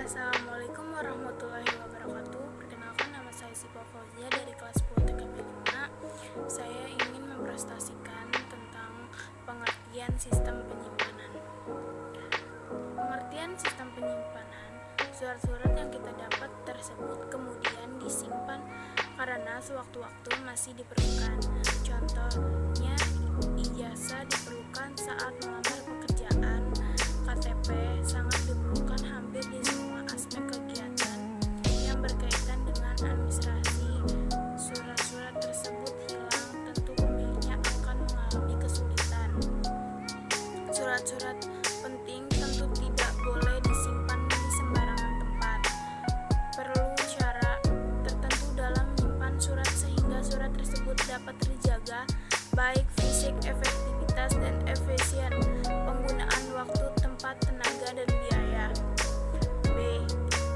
Assalamualaikum warahmatullahi wabarakatuh. Perkenalkan, nama saya Siva Fauzia dari kelas 10 TKP 5. Saya ingin mempresentasikan tentang pengertian sistem penyimpanan. Pengertian sistem penyimpanan, surat-surat yang kita dapat tersebut kemudian disimpan karena sewaktu-waktu masih diperlukan. Contohnya, ijazah diperlukan saat melamar pekerjaan, KTP sangat diperlukan hampir di semua aspek kegiatan yang berkaitan dengan administrasi. Surat-surat tersebut hilang, tentu pemiliknya akan mengalami kesulitan. Surat-surat penting tentu tidak boleh disimpan di sembarangan tempat. Perlu cara tertentu dalam menyimpan surat sehingga surat tersebut dapat terjaga baik fisik, efektivitas, dan efisien penggunaan waktu, tempat, tenaga, dan biaya. B.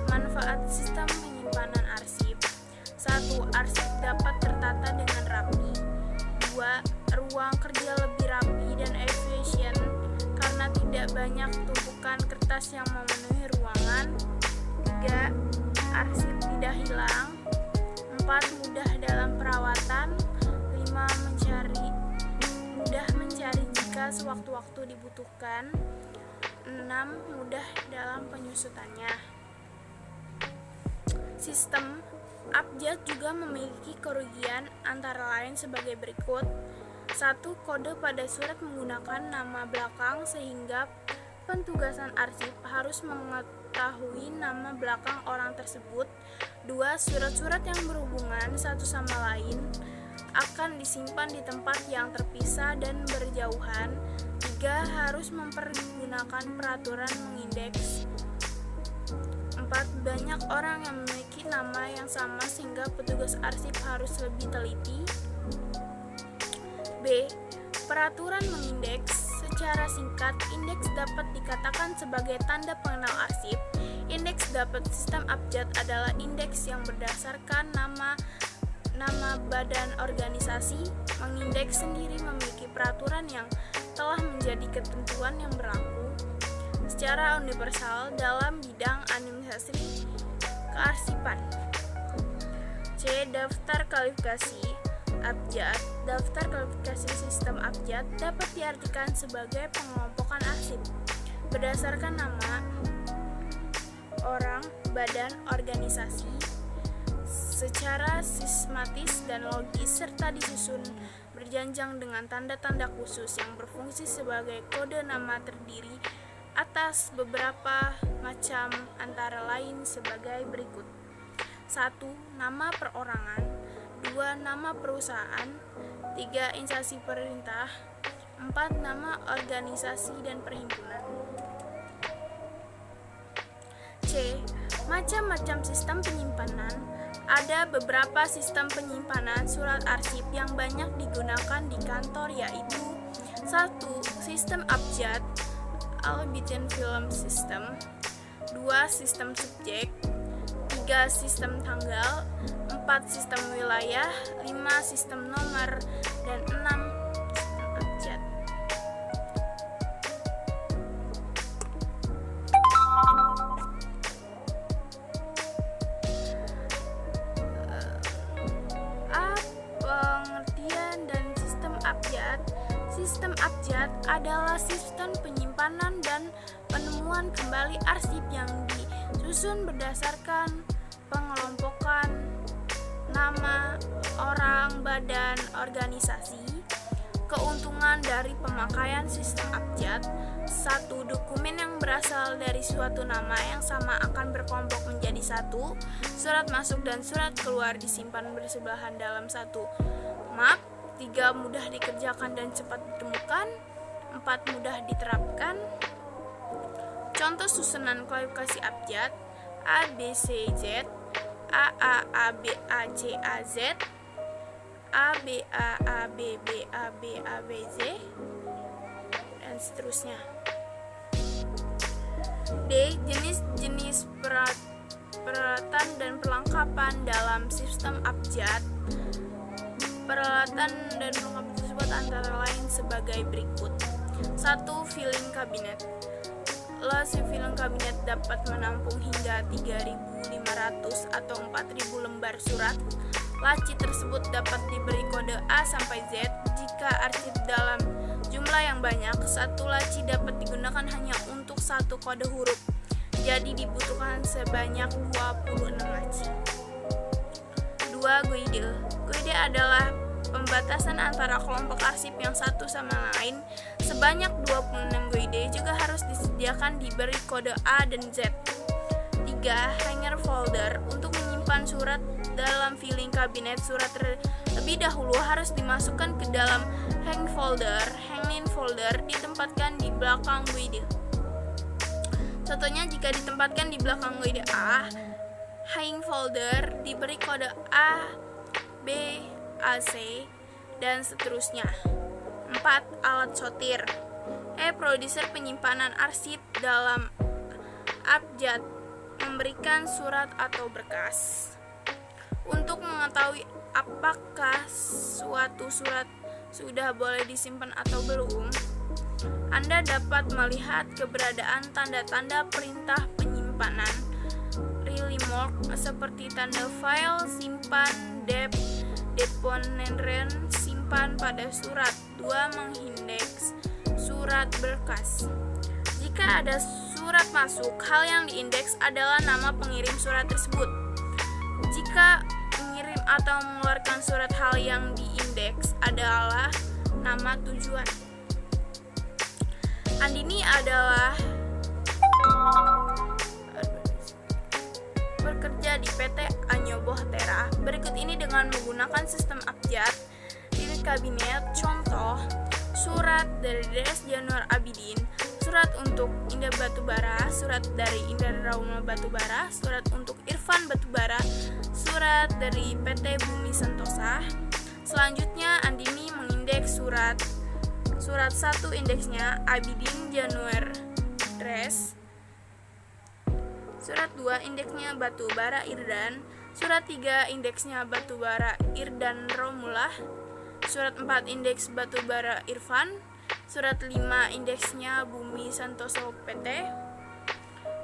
Manfaat sistem penyimpanan arsip. 1. Arsip dapat tertata dengan rapi. 2. Ruang kerja lebih rapi dan efisien karena tidak banyak tumpukan kertas yang memenuhi ruangan. 3. Arsip tidak hilang. 4. Mudah dalam perawatan. 5. Mudah mencari jika sewaktu-waktu dibutuhkan. 6. Mudah dalam penyusutannya. Sistem abjad juga memiliki kerugian antara lain sebagai berikut. 1. Kode pada surat menggunakan nama belakang sehingga petugasan arsip harus mengetahui nama belakang orang tersebut. 2. Surat-surat yang berhubungan satu sama lain akan disimpan di tempat yang terpisah dan berjauhan. 3. Harus mempergunakan peraturan mengindeks. 4. Banyak orang yang memiliki nama yang sama sehingga petugas arsip harus lebih teliti. B. Peraturan mengindeks. Secara singkat, indeks dapat dikatakan sebagai tanda pengenal arsip. Indeks dapat sistem abjad adalah indeks yang berdasarkan nama badan organisasi. Mengindeks sendiri memiliki peraturan yang telah menjadi ketentuan yang berlaku secara universal dalam bidang administrasi kearsipan. C. Daftar kualifikasi abjad. Daftar kualifikasi sistem abjad dapat diartikan sebagai pengelompokan arsip berdasarkan nama orang, badan, organisasi secara sistematis dan logis serta disusun berjenjang dengan tanda-tanda khusus yang berfungsi sebagai kode nama terdiri atas beberapa macam antara lain sebagai berikut. 1. Nama perorangan. 2. Nama perusahaan. 3. Instansi pemerintah. 4. Nama organisasi dan perhimpunan. C. Macam-macam sistem penyimpanan. Ada beberapa sistem penyimpanan surat arsip yang banyak digunakan di kantor, yaitu 1. Sistem abjad Albitin Film System. 2. Sistem subjek. 3. Sistem tanggal. 4. Sistem wilayah. 5. Sistem nomor. Dan 6. Sistem abjad. Pengertian dan sistem abjad. Sistem abjad adalah sistem penyimpanan dan penemuan kembali arsip yang disusun berdasarkan pengelompokan nama orang, badan, organisasi. Keuntungan dari pemakaian sistem abjad: 1. Dokumen yang berasal dari suatu nama yang sama akan berkelompok menjadi satu. Surat masuk dan surat keluar disimpan bersebelahan dalam satu map. 3. Mudah dikerjakan dan cepat ditemukan. 4. Mudah diterapkan. Contoh susunan kualifikasi abjad: A, B, C, Z, A, B, A, C, A, Z, A, B, A, B, B, A, B, A, B, Z, dan seterusnya. D. Jenis-jenis peralatan dan perlengkapan dalam sistem abjad. Peralatan dan perlengkapan tersebut antara lain sebagai berikut. 1. Filing cabinet. si filing kabinet dapat menampung hingga 3.500 atau 4.000 lembar surat. Laci tersebut dapat diberi kode A sampai Z. Jika arsip dalam jumlah yang banyak, satu laci dapat digunakan hanya untuk satu kode huruf. Jadi dibutuhkan sebanyak 26 laci. 2. Guide. Guide adalah pembatasan antara kelompok arsip yang satu sama lain. Sebanyak 26 guide juga harus disediakan diberi kode A dan Z. 3. Hanger folder. Untuk menyimpan surat dalam filing kabinet, surat terlebih dahulu harus dimasukkan ke dalam hang folder. Hanging folder ditempatkan di belakang guide. Contohnya, jika ditempatkan di belakang guide A, hang folder diberi kode A, B, AC, dan seterusnya. 4. Alat sortir. Produser penyimpanan arsip dalam abjad memberikan surat atau berkas. Untuk mengetahui apakah suatu surat sudah boleh disimpan atau belum, Anda dapat melihat keberadaan tanda-tanda perintah penyimpanan remark seperti tanda file, simpan, deponeren, simpan pada surat. 2. Mengindeks surat berkas. Jika ada surat masuk, hal yang diindeks adalah nama pengirim surat tersebut. Jika mengirim atau mengeluarkan surat, hal yang diindeks adalah nama tujuan. Andini adalah bekerja di PT Anyobohtera. Berikut ini dengan menggunakan sistem abjad filing kabinet. Contoh: surat dari Des Januar Abidin, surat untuk Indah Batubara, surat dari Indra Rauma Batubara, surat untuk Irfan Batubara, surat dari PT Bumi Sentosa. Selanjutnya Andini mengindeks surat 1 indeksnya Abidin Januar Dres. Surat 2 indeksnya Batubara Irdan. Surat 3 indeksnya Batubara Irdan Romulah. Surat 4 indeks Batubara Irfan. Surat 5 indeksnya Bumi Santoso PT.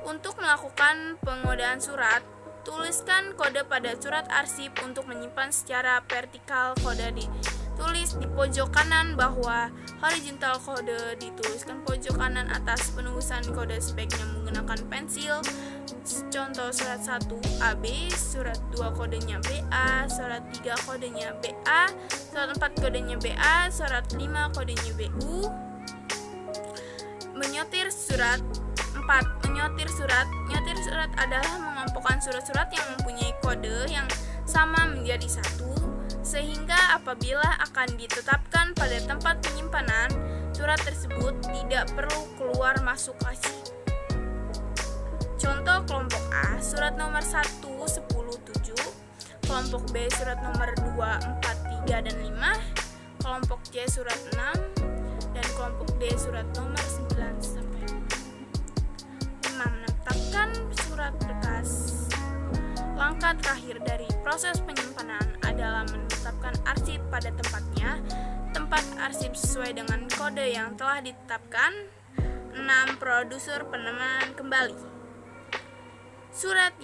Untuk melakukan pengodaan surat, tuliskan kode pada surat arsip. Untuk menyimpan secara vertikal, kode ditulis di pojok kanan bawah, horizontal kode dituliskan pojok kanan atas. Penulisan kode sebaiknya menggunakan pensil. Contoh: surat 1 AB, surat 2 kodenya BA, surat 3 kodenya BA, surat 4 kodenya BA, surat 5 kodenya BU. Menyotir surat. 4. Menyotir surat. Menyotir surat adalah mengelompokkan surat-surat yang mempunyai kode yang sama menjadi satu, sehingga apabila akan ditetapkan pada tempat penyimpanan, surat tersebut tidak perlu keluar masuk laci. Contoh: kelompok A, surat nomor 1, 10, 7, kelompok B, surat nomor 2, 4, 3, dan 5, kelompok C, surat 6, dan kelompok D, surat nomor 9 sampai 5. Menetapkan surat berkas. Langkah terakhir dari proses penyimpanan adalah menetapkan arsip pada tempatnya. Tempat arsip sesuai dengan kode yang telah ditetapkan. 6. Produser penemanan kembali. Surat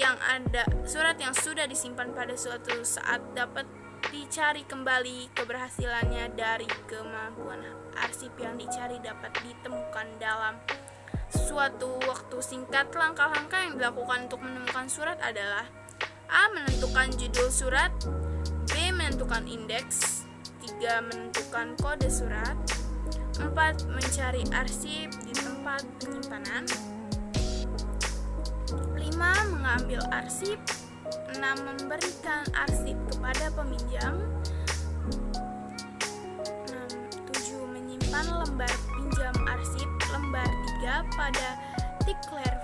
yang sudah disimpan pada suatu saat dapat dicari kembali. Keberhasilannya dari kemampuan arsip yang dicari dapat ditemukan dalam suatu waktu singkat. Langkah-langkah yang dilakukan untuk menemukan surat adalah: A. Menentukan judul surat. B. Menentukan indeks. 3. Menentukan kode surat. 4. Mencari arsip di tempat penyimpanan. 5. Mengambil arsip. 6. Memberikan arsip kepada peminjam. 7. Menyimpan lembar pinjam arsip lembar 3 pada declare